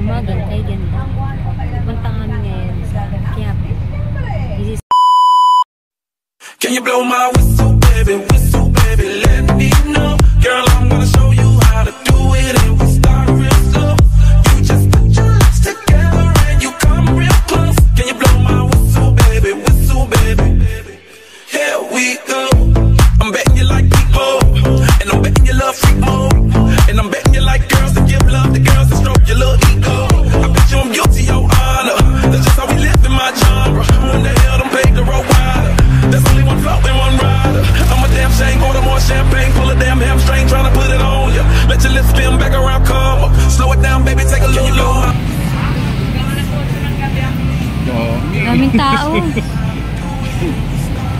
Magantay ganda. Punta kami ngayon sa Quiapo. Can you blow my whistle, baby, let me know. Girl, I'm gonna show you how to do it, and we start real slow. You just put your lips together and you come real close. Can you blow my whistle, baby, here we go. I'm betting you like people, and I'm betting you love freak mode, and I'm betting you like girls that give love to girls that stroke your little ego. I bet you I'm guilty, your honor. That's just how we live in my genre. When the hell done paved the road wider? There's only one float and one rider. I'm a damn shame, order more champagne, pull a damn hamstring, tryna put it on ya. Let your lips spin back around, come up. Slow it down, baby, take a little lower. Daming tao.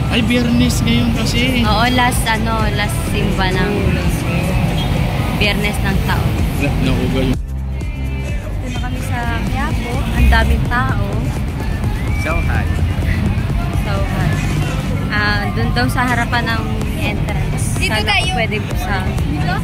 Ay, Biyernes ngayon kasi. Oo, last simba ng Biyernes ng taon. Nauga yun. Dito na kami sa Quiapo. Ang daming tao. Sauhan. Doon daw sa harapan ng entrance. Dito tayo. Pwede po sa... Dito?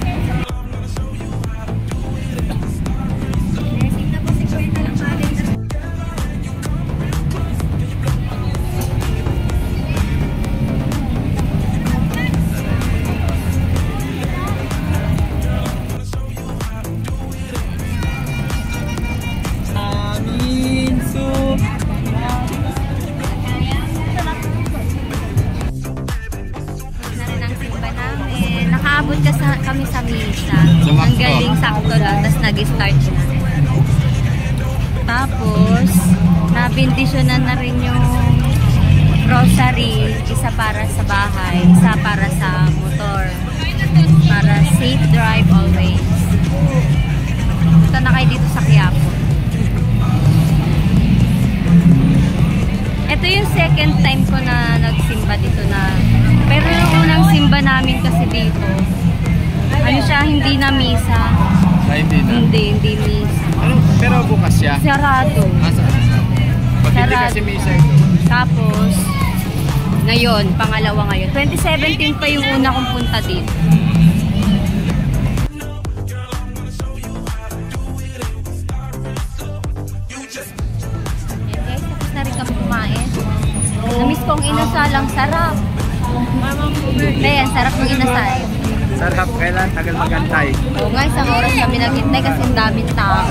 Nakaabot kami sa misa. Ang galing sakto lang. Tapos nag-start na. Tapos, nabindisyonan na rin yung rosary. Isa para sa bahay. Isa para sa motor. Para safe drive always. Punta na kayo dito sa Quiapo. Ito yung second time ko na nagsimba dito na. Pero yung unang simba namin kasi dito, ano siya, hindi na misa. Hindi na? Hindi misa. Pero bukas siya? Sarado. Pag hindi kasi misa ito. Tapos, ngayon, pangalawa ngayon. 2017 pa yung una kong punta dito. Ayan guys, tapos na rin kami kumain. Namiss kong inasalang sarap. Ayan, sarap ng inasal. Sarap, kailan tagal magantay. Oo nga, isang oras kami naghintay kasi ang daming tao.